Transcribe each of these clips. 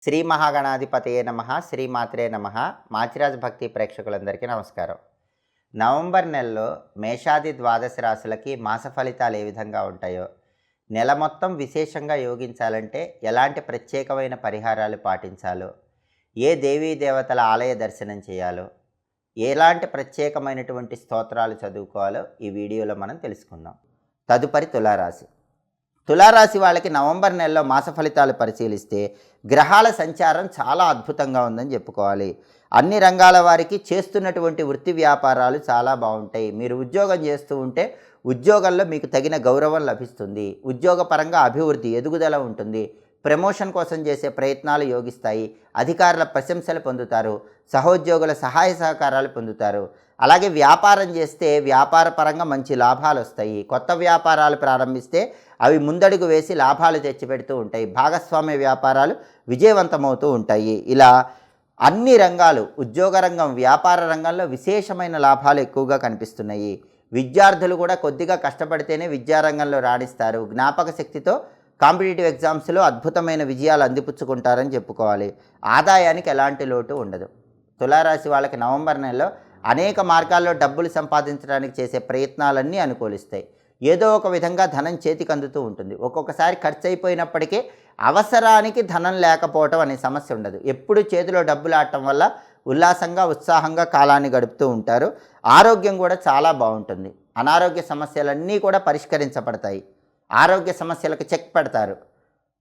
శ్రీ మహాగణాధిపతయే నమః, శ్రీమాత్రే నమః. మాచిరాజ్ భక్తి ప్రేక్షకులందరికీ నమస్కారం. నవంబర్ నెలలో మేషాది ద్వాదశ రాశులకి మాస ఫలితాలు ఏ విధంగా ఉంటాయో, నెల మొత్తం విశేషంగా యోగించాలంటే ఎలాంటి ప్రత్యేకమైన పరిహారాలు పాటించాలో, ఏ దేవీ దేవతల ఆలయ దర్శనం చేయాలో, ఎలాంటి ప్రత్యేకమైనటువంటి స్తోత్రాలు చదువుకోవాలో ఈ వీడియోలో మనం తెలుసుకుందాం. తదుపరి తులారాశి. తులారాశి వాళ్ళకి నవంబర్ నెలలో మాస ఫలితాలు పరిశీలిస్తే గ్రహాల సంచారం చాలా అద్భుతంగా ఉందని చెప్పుకోవాలి. అన్ని రంగాల వారికి చేస్తున్నటువంటి వృత్తి వ్యాపారాలు చాలా బాగుంటాయి. మీరు ఉద్యోగం చేస్తూ ఉంటే ఉద్యోగంలో మీకు తగిన గౌరవం లభిస్తుంది. ఉద్యోగపరంగా అభివృద్ధి, ఎదుగుదల ఉంటుంది. ప్రమోషన్ కోసం చేసే ప్రయత్నాలు యోగిస్తాయి. అధికారుల ప్రశంసలు పొందుతారు. సహోద్యోగుల సహాయ సహకారాలు పొందుతారు. అలాగే వ్యాపారం చేస్తే వ్యాపార పరంగా మంచి లాభాలు వస్తాయి. కొత్త వ్యాపారాలు ప్రారంభిస్తే అవి ముందడుగు వేసి లాభాలు తెచ్చిపెడుతూ ఉంటాయి. భాగస్వామ్య వ్యాపారాలు విజయవంతమవుతూ ఉంటాయి. ఇలా అన్ని రంగాలు, ఉద్యోగ రంగం, వ్యాపార రంగంలో విశేషమైన లాభాలు ఎక్కువగా కనిపిస్తున్నాయి. విద్యార్థులు కూడా కొద్దిగా కష్టపడితేనే విద్యారంగంలో రాణిస్తారు. జ్ఞాపక శక్తితో కాంపిటేటివ్ ఎగ్జామ్స్లో అద్భుతమైన విజయాలు అందిపుచ్చుకుంటారని చెప్పుకోవాలి. ఆదాయానికి ఎలాంటి లోటు ఉండదు. తులారాశి వాళ్ళకి నవంబర్ నెలలో అనేక మార్గాల్లో డబ్బులు సంపాదించడానికి చేసే ప్రయత్నాలన్నీ అనుకూలిస్తాయి. ఏదో ఒక విధంగా ధనం చేతికి అందుతూ ఉంటుంది. ఒక్కొక్కసారి ఖర్చు అయిపోయినప్పటికీ అవసరానికి ధనం లేకపోవటం అనే సమస్య ఉండదు. ఎప్పుడు చేతిలో డబ్బులు ఆడటం వల్ల ఉల్లాసంగా, ఉత్సాహంగా కాలాన్ని గడుపుతూ ఉంటారు. ఆరోగ్యం కూడా చాలా బాగుంటుంది. అనారోగ్య సమస్యలన్నీ కూడా పరిష్కరించబడతాయి. ఆరోగ్య సమస్యలకు చెక్ పెడతారు.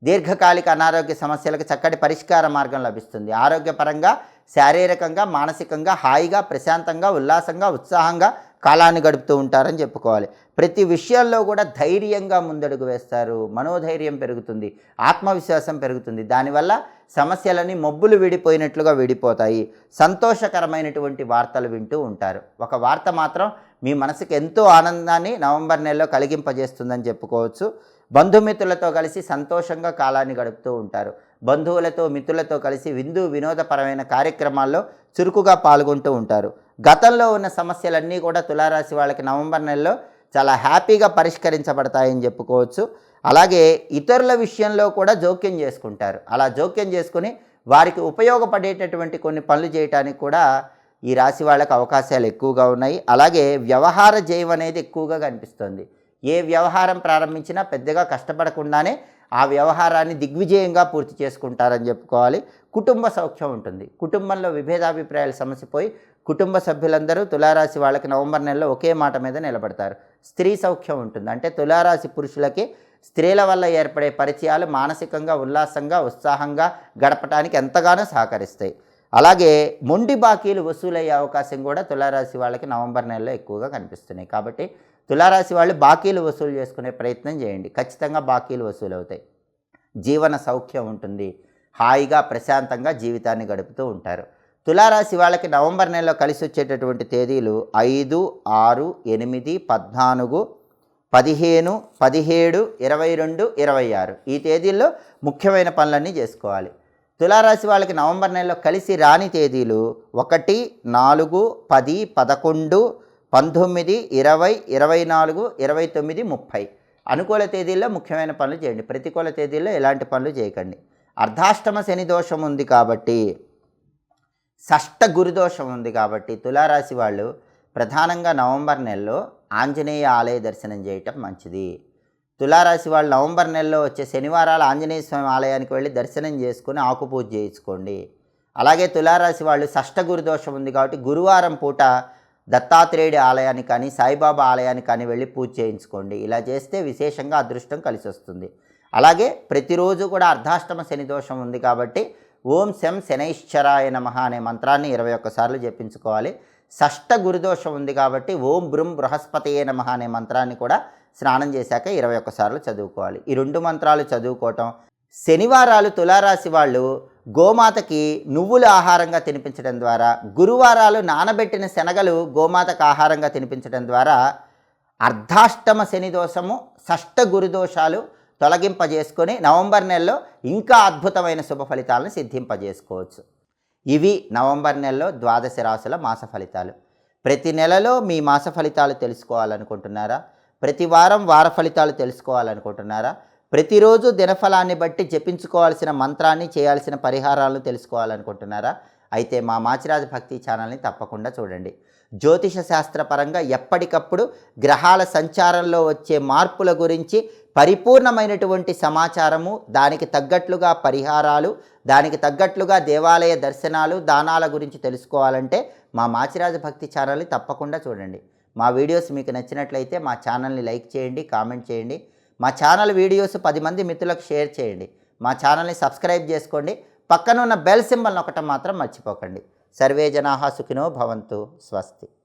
దీర్ఘకాలిక అనారోగ్య సమస్యలకు చక్కటి పరిష్కార మార్గం లభిస్తుంది. ఆరోగ్యపరంగా, శారీరకంగా, మానసికంగా హాయిగా, ప్రశాంతంగా, ఉల్లాసంగా, ఉత్సాహంగా కాలాన్ని గడుపుతూ ఉంటారని చెప్పుకోవాలి. ప్రతి విషయాల్లో కూడా ధైర్యంగా ముందడుగు వేస్తారు. మనోధైర్యం పెరుగుతుంది, ఆత్మవిశ్వాసం పెరుగుతుంది. దానివల్ల సమస్యలని మొబ్బులు విడిపోయినట్లుగా విడిపోతాయి. సంతోషకరమైనటువంటి వార్తలు వింటూ ఉంటారు. ఒక వార్త మాత్రం మీ మనసుకు ఎంతో ఆనందాన్ని నవంబర్ నెలలో కలిగింపజేస్తుందని చెప్పుకోవచ్చు. బంధుమిత్రులతో కలిసి సంతోషంగా కాలాన్ని గడుపుతూ ఉంటారు. బంధువులతో, మిత్రులతో కలిసి వినోదపరమైన కార్యక్రమాల్లో చురుకుగా పాల్గొంటూ ఉంటారు. గతంలో ఉన్న సమస్యలన్నీ కూడా తులారాశి వాళ్ళకి నవంబర్ నెలలో చాలా హ్యాపీగా పరిష్కరించబడతాయని చెప్పుకోవచ్చు. అలాగే ఇతరుల విషయంలో కూడా జోక్యం చేసుకుంటారు. అలా జోక్యం చేసుకుని వారికి ఉపయోగపడేటటువంటి కొన్ని పనులు చేయడానికి కూడా ఈ రాశి వాళ్ళకి అవకాశాలు ఎక్కువగా ఉన్నాయి. అలాగే వ్యవహార జయం అనేది ఎక్కువగా కనిపిస్తుంది. ఏ వ్యవహారం ప్రారంభించినా పెద్దగా కష్టపడకుండానే ఆ వ్యవహారాన్ని దిగ్విజయంగా పూర్తి చేసుకుంటారని చెప్పుకోవాలి. కుటుంబ సౌఖ్యం ఉంటుంది. కుటుంబంలో విభేదాభిప్రాయాలు సమసిపోయి కుటుంబ సభ్యులందరూ తులారాశి వాళ్ళకి నవంబర్ నెలలో ఒకే మాట మీద నిలబడతారు. స్త్రీ సౌఖ్యం ఉంటుంది. అంటే తులారాశి పురుషులకి స్త్రీల వల్ల ఏర్పడే పరిచయాలు మానసికంగా, ఉల్లాసంగా, ఉత్సాహంగా గడపడానికి ఎంతగానో సహకరిస్తాయి. అలాగే మొండి బాకీలు వసూలయ్యే అవకాశం కూడా తులారాశి వాళ్ళకి నవంబర్ నెలలో ఎక్కువగా కనిపిస్తున్నాయి. కాబట్టి తులారాశి వాళ్ళు బాకీలు వసూలు చేసుకునే ప్రయత్నం చేయండి. ఖచ్చితంగా బాకీలు వసూలు అవుతాయి. జీవన సౌఖ్యం ఉంటుంది. హాయిగా, ప్రశాంతంగా జీవితాన్ని గడుపుతూ ఉంటారు. తులారాశి వాళ్ళకి నవంబర్ నెలలో కలిసి వచ్చేటటువంటి తేదీలు 5, 6, 8, 14, 15, 17, 22, 26. ఈ తేదీల్లో ముఖ్యమైన పనులన్నీ చేసుకోవాలి. తులారాశి వాళ్ళకి నవంబర్ నెలలో కలిసి రాని తేదీలు 1, 4, 10, 11, 19, 20, 24, 29, 30. అనుకూల తేదీల్లో ముఖ్యమైన పనులు చేయండి. ప్రతికూల తేదీల్లో ఎలాంటి పనులు చేయకండి. అర్ధాష్టమ శని దోషం ఉంది కాబట్టి, షష్ఠ గురుదోషం ఉంది కాబట్టి తులారాశి వాళ్ళు ప్రధానంగా నవంబర్ నెలలో ఆంజనేయ ఆలయ దర్శనం చేయటం మంచిది. తులారాశి వాళ్ళు నవంబర్ నెలలో వచ్చే శనివారాలు ఆంజనేయ స్వామి ఆలయానికి వెళ్ళి దర్శనం చేసుకుని ఆకుపూజ చేయించుకోండి. అలాగే తులారాశి వాళ్ళు షష్ఠ గురుదోషం ఉంది కాబట్టి గురువారం పూట దత్తాత్రేయుడి ఆలయానికి కానీ, సాయిబాబా ఆలయానికి కానీ వెళ్ళి పూజ చేయించుకోండి. ఇలా చేస్తే విశేషంగా అదృష్టం కలిసి వస్తుంది. అలాగే ప్రతిరోజు కూడా అర్ధాష్టమ శని దోషం ఉంది కాబట్టి ఓం శం శనైశ్చరాయ నమః అనే మంత్రాన్ని 21 సార్లు జపించుకోవాలి. షష్ఠ గురుదోషం ఉంది కాబట్టి ఓం బృం బృహస్పతయే నమః అనే మంత్రాన్ని కూడా స్నానం చేశాక 21 సార్లు చదువుకోవాలి. ఈ 2 మంత్రాలు చదువుకోవటం. శనివారాలు తులారాశి వాళ్ళు గోమాతకి నువ్వులు ఆహారంగా తినిపించడం ద్వారా, గురువారాలు నానబెట్టిన శనగలు గోమాతకు ఆహారంగా తినిపించడం ద్వారా అర్ధాష్టమ శని దోషము, షష్ఠ గురుదోషాలు తొలగింపజేసుకొని నవంబర్ నెలలో ఇంకా అద్భుతమైన శుభ ఫలితాలను సిద్ధింపజేసుకోవచ్చు. ఇవి నవంబర్ నెలలో ద్వాదశ రాశుల మాస ఫలితాలు. ప్రతి నెలలో మీ మాస ఫలితాలు తెలుసుకోవాలనుకుంటున్నారా? ప్రతి వారం వార ఫలితాలు తెలుసుకోవాలనుకుంటున్నారా? ప్రతిరోజు దినఫలాన్ని బట్టి జపించుకోవాల్సిన మంత్రాన్ని, చేయాల్సిన పరిహారాలను తెలుసుకోవాలనుకుంటున్నారా? అయితే మా మాచిరాజు భక్తి ఛానల్ని తప్పకుండా చూడండి. జ్యోతిష శాస్త్రపరంగా ఎప్పటికప్పుడు గ్రహాల సంచారంలో వచ్చే మార్పుల గురించి పరిపూర్ణమైనటువంటి సమాచారము, దానికి తగ్గట్లుగా పరిహారాలు, దానికి తగ్గట్లుగా దేవాలయ దర్శనాలు, దానాల గురించి తెలుసుకోవాలంటే మా మాచిరాజు భక్తి ఛానల్ని తప్పకుండా చూడండి. మా వీడియోస్ మీకు నచ్చినట్లయితే మా ఛానల్ని లైక్ చేయండి, కామెంట్ చేయండి. మా ఛానల్ వీడియోస్ 10 మంది మిత్రులకు షేర్ చేయండి. మా ఛానల్ని సబ్స్క్రైబ్ చేసుకోండి. పక్కన ఉన్న బెల్ సింబల్ నొక్కటం మాత్రం మర్చిపోకండి. సర్వే జనాః సుఖినో భవంతు. స్వస్తి.